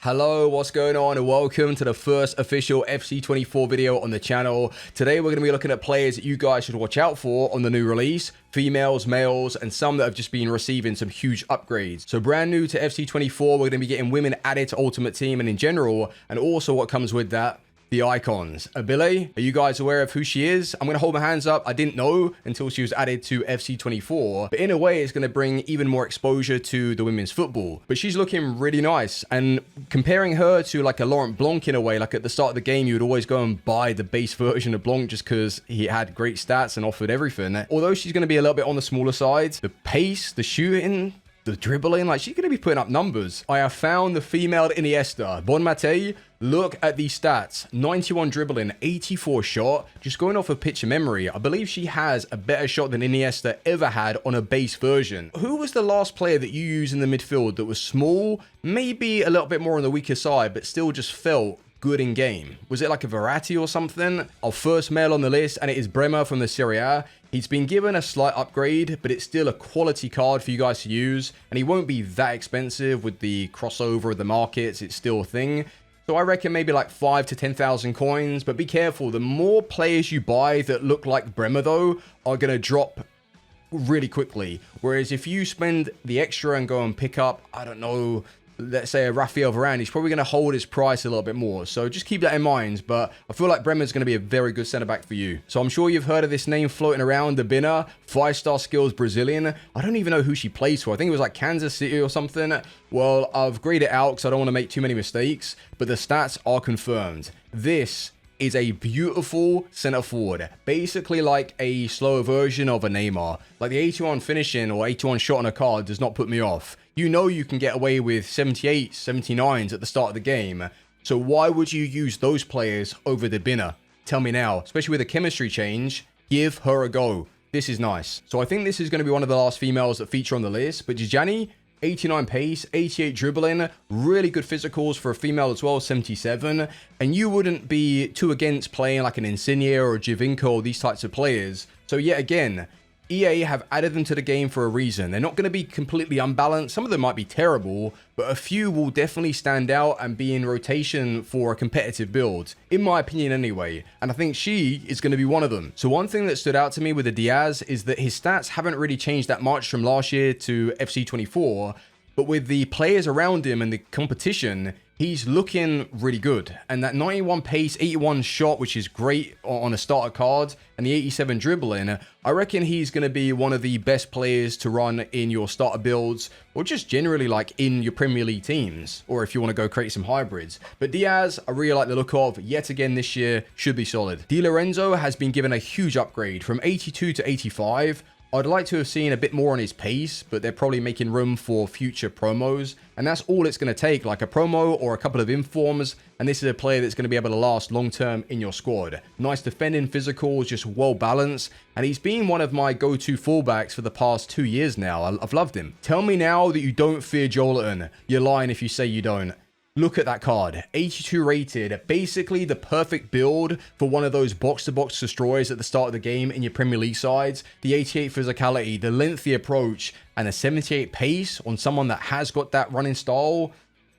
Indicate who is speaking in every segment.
Speaker 1: Hello, what's going on, and welcome to the first official FC24 video on the channel. Today we're going to be looking at players that you guys should watch out for on the new release, females, males, and some that have just been receiving some huge upgrades. So brand new to FC24, we're going to be getting women added to Ultimate Team and in general, and also what comes with that, the icons. Abile, are you guys aware of who she is? I'm going to hold my hands up. I didn't know until she was added to FC24, but in a way it's going to bring even more exposure to the women's football. But she's looking really nice, and comparing her to like a Laurent Blanc in a way, like at the start of the game you would always go and buy the base version of Blanc just because he had great stats and offered everything. Although she's going to be a little bit on the smaller side, the pace, the shooting, the dribbling, like she's going to be putting up numbers. I have found the female Iniesta. Bon Mate, look at these stats. 91 dribbling, 84 shot. Just going off of picture memory, I believe she has a better shot than Iniesta ever had on a base version. Who was the last player that you used in the midfield that was small, maybe a little bit more on the weaker side, but still just felt good in game? Was it like a Verratti or something? Our first male on the list, and it is Bremer from the Serie A. He's been given a slight upgrade, but it's still a quality card for you guys to use, and he won't be that expensive with the crossover of the markets. It's still a thing. So I reckon maybe like 5 to 10,000 coins, but be careful. The more players you buy that look like Bremer though are going to drop really quickly. Whereas if you spend the extra and go and pick up, I don't know, let's say a Raphael Varane, he's probably going to hold his price a little bit more. So just keep that in mind. But I feel like Bremer's going to be a very good centre-back for you. So I'm sure you've heard of this name floating around, the Binner, 5-star skills Brazilian. I don't even know who she plays for. I think it was like Kansas City or something. Well, I've graded it out because I don't want to make too many mistakes. But the stats are confirmed. This is a beautiful center forward, basically like a slower version of a Neymar. Like the 81 finishing or 81 shot on a card does not put me off. You know you can get away with 78, 79s at the start of the game. So why would you use those players over the Binner? Tell me now, especially with a chemistry change, give her a go. This is nice. So I think this is going to be one of the last females that feature on the list, but Djani, 89 pace, 88 dribbling, really good physicals for a female as well, 77. And you wouldn't be too against playing like an Insigne or a Giovinco or these types of players. So yet again, EA have added them to the game for a reason. They're not going to be completely unbalanced. Some of them might be terrible, but a few will definitely stand out and be in rotation for a competitive build, in my opinion anyway. And I think she is going to be one of them. So one thing that stood out to me with the Diaz is that his stats haven't really changed that much from last year to FC24, but with the players around him and the competition, he's looking really good. And that 91 pace, 81 shot, which is great on a starter card, and the 87 dribbling, I reckon he's going to be one of the best players to run in your starter builds, or just generally like in your Premier League teams, or if you want to go create some hybrids. But Diaz, I really like the look of, yet again this year, should be solid. Di Lorenzo has been given a huge upgrade from 82 to 85. I'd like to have seen a bit more on his pace, but they're probably making room for future promos. And that's all it's going to take, like a promo or a couple of informs. And this is a player that's going to be able to last long term in your squad. Nice defending, physicals, just well balanced. And he's been one of my go-to fullbacks for the past 2 years now. I've loved him. Tell me now that you don't fear Joelinton. You're lying if you say you don't. Look at that card, 82 rated, basically the perfect build for one of those box-to-box destroyers at the start of the game in your Premier League sides. The 88 physicality, the lengthy approach, and the 78 pace on someone that has got that running style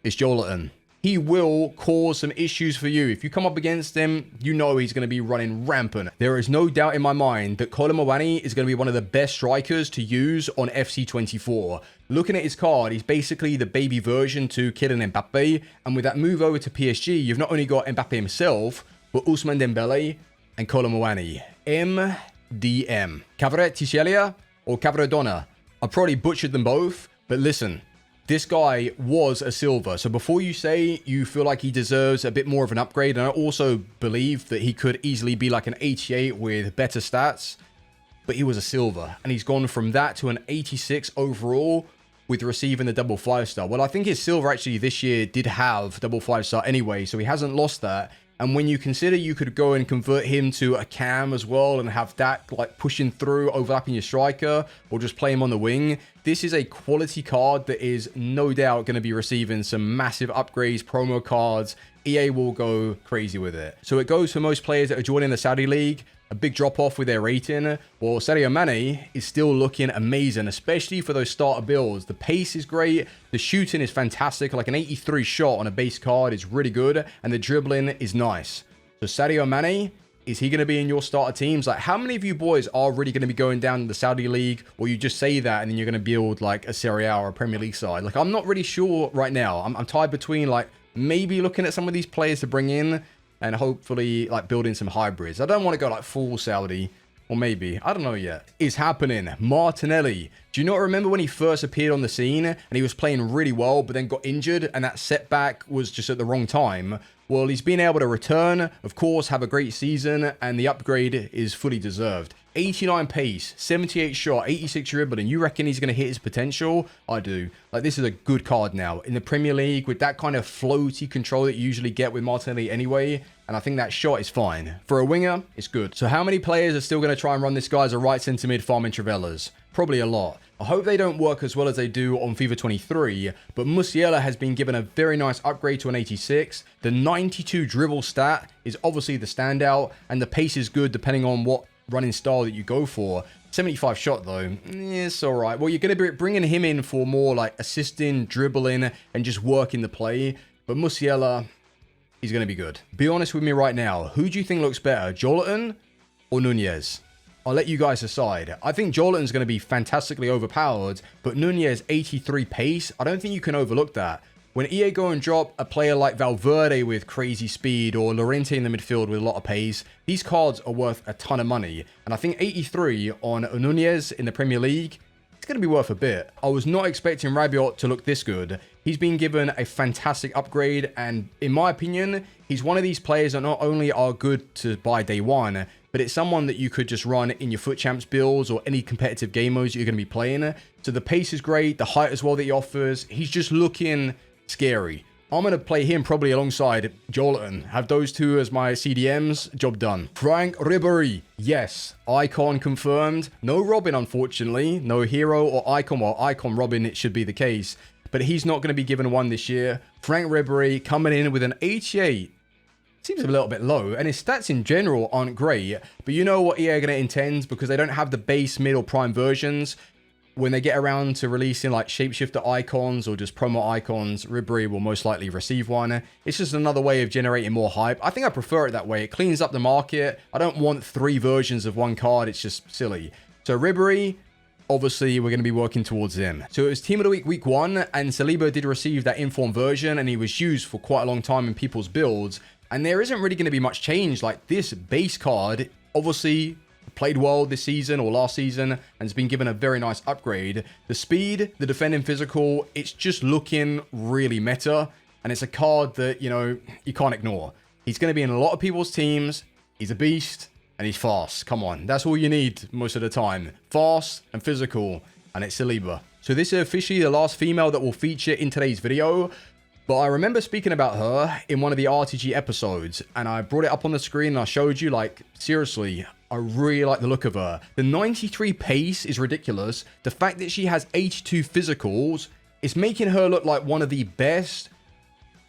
Speaker 1: is Joelinton. He will cause some issues for you. If you come up against him, you know he's going to be running rampant. There is no doubt in my mind that Kolo Muani is going to be one of the best strikers to use on FC24. Looking at his card, he's basically the baby version to Kylian Mbappe. And with that move over to PSG, you've not only got Mbappe himself, but Ousmane Dembele and Kolo Muani. MDM. Kvaratskhelia or Kvaradonia. I probably butchered them both, but listen. This guy was a silver, so before you say you feel like he deserves a bit more of an upgrade, and I also believe that he could easily be like an 88 with better stats, but he was a silver, and he's gone from that to an 86 overall with receiving the double 5-star. Well, I think his silver actually this year did have double 5-star anyway, so he hasn't lost that. And when you consider you could go and convert him to a cam as well and have that like pushing through, overlapping your striker, or just play him on the wing, this is a quality card that is no doubt going to be receiving some massive upgrades, promo cards. EA will go crazy with it. So it goes for most players that are joining the Saudi League. a big drop off with their rating. Well, Sadio Mane is still looking amazing, especially for those starter builds. The pace is great. The shooting is fantastic. Like an 83 shot on a base card is really good. And the dribbling is nice. So Sadio Mane, is he going to be in your starter teams? Like, how many of you boys are really going to be going down to the Saudi League? Or you just say that and then you're going to build like a Serie A or a Premier League side? Like, I'm not really sure right now. I'm tied between like maybe looking at some of these players to bring in and hopefully like building some hybrids. I don't want to go like full Saudi, or maybe, I don't know yet. It's happening. Martinelli. Do you not remember when he first appeared on the scene and he was playing really well, but then got injured and that setback was just at the wrong time? Well, he's been able to return, of course, have a great season, and the upgrade is fully deserved. 89 pace, 78 shot, 86 dribbling. You reckon he's going to hit his potential? I do. Like, this is a good card now. In the Premier League, with that kind of floaty control that you usually get with Martinelli anyway, and I think that shot is fine. For a winger, it's good. So how many players are still going to try and run this guy as a right centre mid farming Trivelas? Probably a lot. I hope they don't work as well as they do on FIFA 23, but Musiala has been given a very nice upgrade to an 86. The 92 dribble stat is obviously the standout, and the pace is good depending on what running style that you go for. 75 shot though, it's alright. Well, you're going to be bringing him in for more like assisting, dribbling, and just working the play, but Musiala, he's going to be good. Be honest with me right now, who do you think looks better, Joelinton or Nunez? I'll let you guys decide. I think Joelinton's going to be fantastically overpowered, but Nunez 83 pace, I don't think you can overlook that. When EA go and drop a player like Valverde with crazy speed or Llorente in the midfield with a lot of pace, these cards are worth a ton of money. And I think 83 on Nunez in the Premier League, it's going to be worth a bit. I was not expecting Rabiot to look this good. He's been given a fantastic upgrade, and in my opinion, he's one of these players that not only are good to buy day one, but it's someone that you could just run in your FUT Champs builds or any competitive game modes you're going to be playing. So the pace is great, the height as well that he offers. He's just looking scary. I'm going to play him probably alongside Joelinton. Have those two as my CDMs. Job done. Franck Ribéry. Yes. Icon confirmed. No Robin, unfortunately. No hero or icon. Well, icon Robin, it should be the case. But he's not going to be given one this year. Franck Ribéry coming in with an 88. Seems a little bit low, and his stats in general aren't great, but you know what EA are going to intend because they don't have the base, mid, or prime versions. When they get around to releasing like shapeshifter icons or just promo icons, Ribéry will most likely receive one. It's just another way of generating more hype. I think I prefer it that way. It cleans up the market. I don't want 3 versions of one card. It's just silly. So Ribéry, obviously, we're going to be working towards him. So it was Team of the Week, Week 1, and Saliba did receive that informed version, and he was used for quite a long time in people's builds. And there isn't really going to be much change. Like, this base card, obviously, played well this season or last season, and has been given a very nice upgrade. The speed, the defending physical, it's just looking really meta. And it's a card that, you know, you can't ignore. He's going to be in a lot of people's teams. He's a beast, and he's fast. Come on, that's all you need most of the time. Fast and physical, and it's Saliba. So this is officially the last female that will feature in today's video. But I remember speaking about her in one of the RTG episodes, and I brought it up on the screen and I showed you, like, seriously, I really like the look of her. The 93 pace is ridiculous. The fact that she has 82 physicals is making her look like one of the best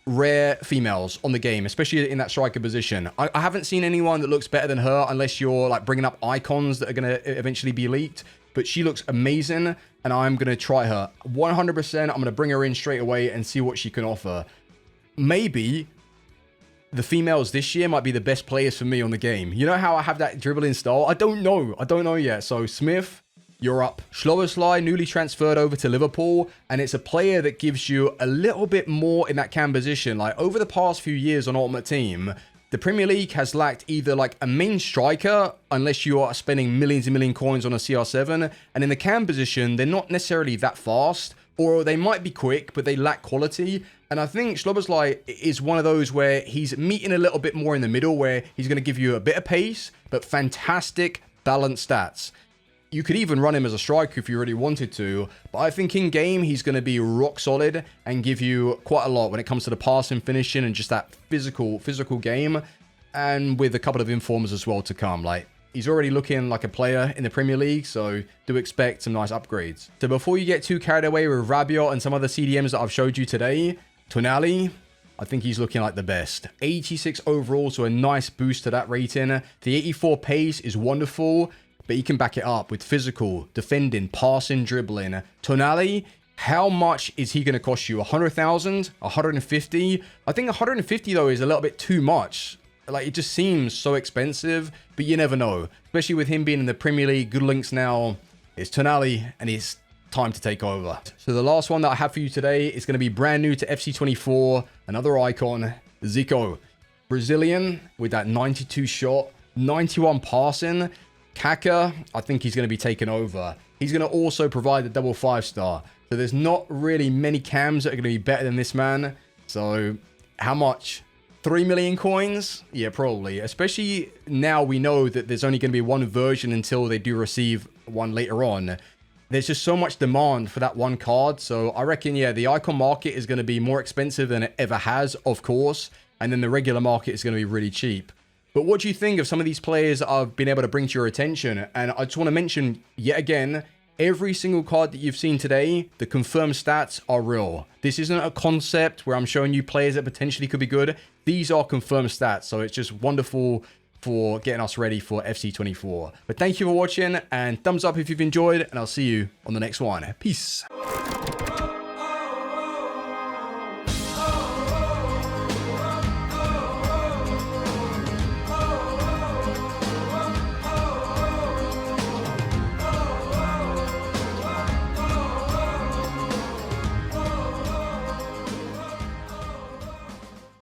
Speaker 1: rare females on the game, especially in that striker position. I haven't seen anyone that looks better than her unless you're like bringing up icons that are going to eventually be leaked. But she looks amazing, and I'm going to try her 100%. I'm going to bring her in straight away and see what she can offer. Maybe the females this year might be the best players for me on the game. You know how I have that dribbling style? I don't know yet. So Smith, you're up. Szoboszlai, newly transferred over to Liverpool, and it's a player that gives you a little bit more in that cam position. Like, over the past few years on Ultimate Team, the Premier League has lacked either like a main striker, unless you are spending millions and millions coins on a CR7, and in the cam position, they're not necessarily that fast, or they might be quick, but they lack quality. And I think Szoboszlai is one of those where he's meeting a little bit more in the middle, where he's going to give you a bit of pace, but fantastic balanced stats. You could even run him as a striker if you really wanted to, but I think in game he's going to be rock solid and give you quite a lot when it comes to the passing, finishing, and just that physical game, and with a couple of informs as well to come. Like, he's already looking like a player in the Premier League, so do expect some nice upgrades. So before you get too carried away with Rabiot and some other CDMs that I've showed you today, Tonali, I think he's looking like the best. 86 overall, so a nice boost to that rating. The 84 pace is wonderful, but he can back it up with physical, defending, passing, dribbling. Tonali, how much is he going to cost you? 100,000? 150? I think 150 though is a little bit too much. Like, it just seems so expensive, but you never know. Especially with him being in the Premier League, good links now. It's Tonali, and it's time to take over. So the last one that I have for you today is going to be brand new to FC24. Another icon, Zico. Brazilian with that 92 shot, 91 passing. Kaká, I think he's going to be taken over. He's going to also provide the double 5-star. So there's not really many cams that are going to be better than this man. So how much? 3 million coins? Yeah, probably. Especially now we know that there's only going to be one version until they do receive one later on. There's just so much demand for that one card. So I reckon, yeah, the icon market is going to be more expensive than it ever has, of course. And then the regular market is going to be really cheap. But what do you think of some of these players that I've been able to bring to your attention? And I just want to mention yet again, every single card that you've seen today, the confirmed stats are real. This isn't a concept where I'm showing you players that potentially could be good. These are confirmed stats. So it's just wonderful for getting us ready for FC24. But thank you for watching, and thumbs up if you've enjoyed, and I'll see you on the next one. Peace.